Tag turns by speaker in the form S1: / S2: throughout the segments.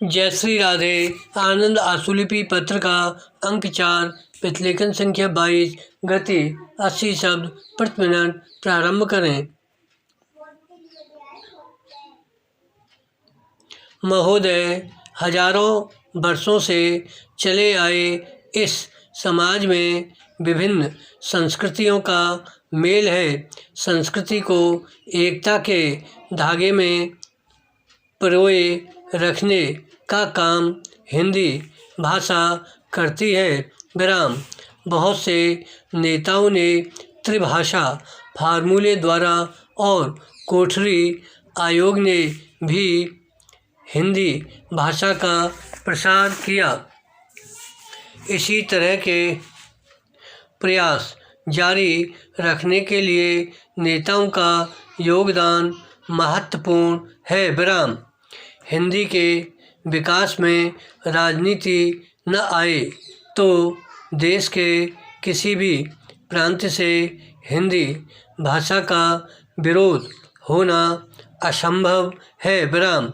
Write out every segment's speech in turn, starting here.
S1: जय श्री राधे। आनंद आशुलिपि पत्र का अंक 4, प्रतिलेखन संख्या 22, गति 80 शब्द प्रति मिनट। प्रारंभ करें। महोदय, हजारों वर्षों से चले आए इस समाज में विभिन्न संस्कृतियों का मेल है। संस्कृति को एकता के धागे में पिरोए रखने का काम हिंदी भाषा करती है। विराम। बहुत से नेताओं ने त्रिभाषा फार्मूले द्वारा और कोठरी आयोग ने भी हिंदी भाषा का प्रसार किया। इसी तरह के प्रयास जारी रखने के लिए नेताओं का योगदान महत्वपूर्ण है। विराम। हिंदी के विकास में राजनीति न आए तो देश के किसी भी प्रांत से हिंदी भाषा का विरोध होना असंभव है। विराम।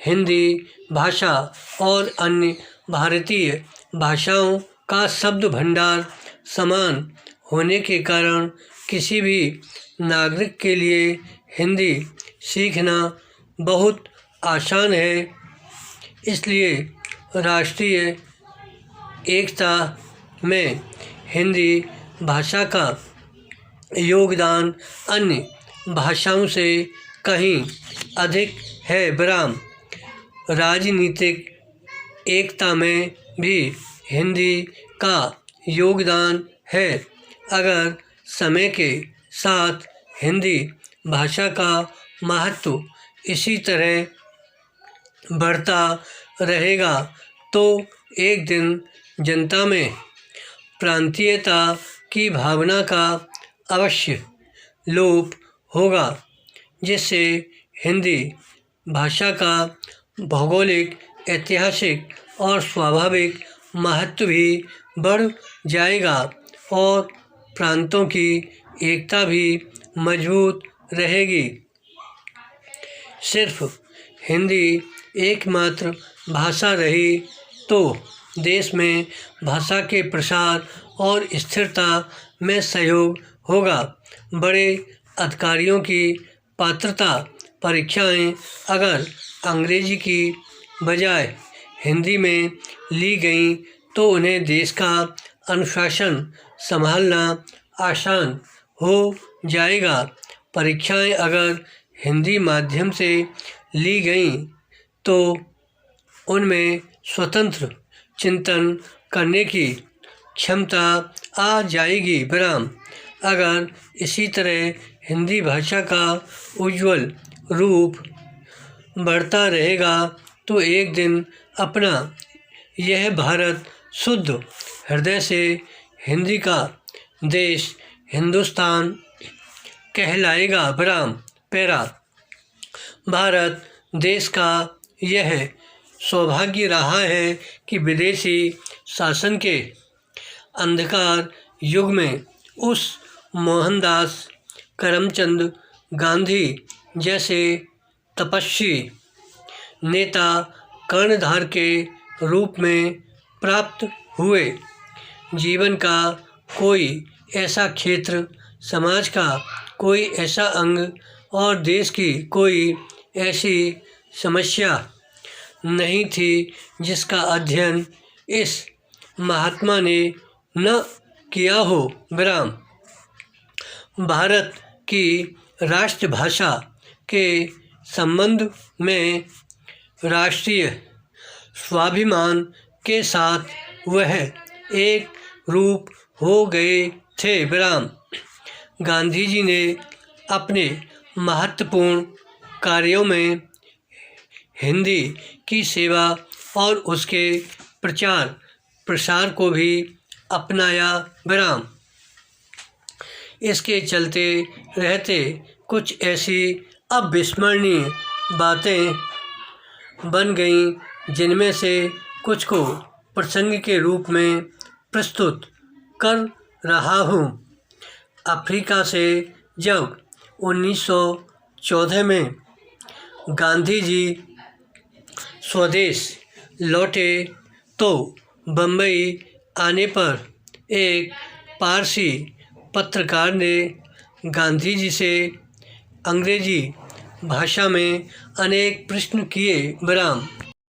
S1: हिंदी भाषा और अन्य भारतीय भाषाओं का शब्द भंडार समान होने के कारण किसी भी नागरिक के लिए हिंदी सीखना बहुत आसान है। इसलिए राष्ट्रीय एकता में हिंदी भाषा का योगदान अन्य भाषाओं से कहीं अधिक है। विराम। राजनीतिक एकता में भी हिंदी का योगदान है। अगर समय के साथ हिंदी भाषा का महत्व इसी तरह बढ़ता रहेगा तो एक दिन जनता में प्रांतीयता की भावना का अवश्य लोप होगा, जिससे हिंदी भाषा का भौगोलिक, ऐतिहासिक और स्वाभाविक महत्व भी बढ़ जाएगा और प्रांतों की एकता भी मजबूत रहेगी। सिर्फ हिंदी एकमात्र भाषा रही तो देश में भाषा के प्रसार और स्थिरता में सहयोग होगा। बड़े अधिकारियों की पात्रता परीक्षाएं अगर अंग्रेजी की बजाय हिंदी में ली गईं तो उन्हें देश का अनुशासन संभालना आसान हो जाएगा। परीक्षाएं अगर हिंदी माध्यम से ली गईं तो उनमें स्वतंत्र चिंतन करने की क्षमता आ जाएगी। विराम। अगर इसी तरह हिंदी भाषा का उज्ज्वल रूप बढ़ता रहेगा तो एक दिन अपना यह भारत शुद्ध हृदय से हिंदी का देश हिंदुस्तान कहलाएगा। विराम। पैरा। भारत देश का यह सौभाग्य रहा है कि विदेशी शासन के अंधकार युग में उस मोहनदास करमचंद गांधी जैसे तपस्वी नेता कर्णधार के रूप में प्राप्त हुए। जीवन का कोई ऐसा क्षेत्र, समाज का कोई ऐसा अंग और देश की कोई ऐसी समस्या नहीं थी जिसका अध्ययन इस महात्मा ने न किया हो। विराम। भारत की राष्ट्रभाषा के संबंध में राष्ट्रीय स्वाभिमान के साथ वह एक रूप हो गए थे। विराम। गांधी जी ने अपने महत्वपूर्ण कार्यों में हिंदी की सेवा और उसके प्रचार प्रसार को भी अपनाया। विराम। इसके चलते रहते कुछ ऐसी अविस्मरणीय बातें बन गईं जिनमें से कुछ को प्रसंग के रूप में प्रस्तुत कर रहा हूँ। अफ्रीका से जब 1914 में गांधी जी स्वदेश लौटे तो बम्बई आने पर एक पारसी पत्रकार ने गांधी जी से अंग्रेजी भाषा में अनेक प्रश्न किए। विराम।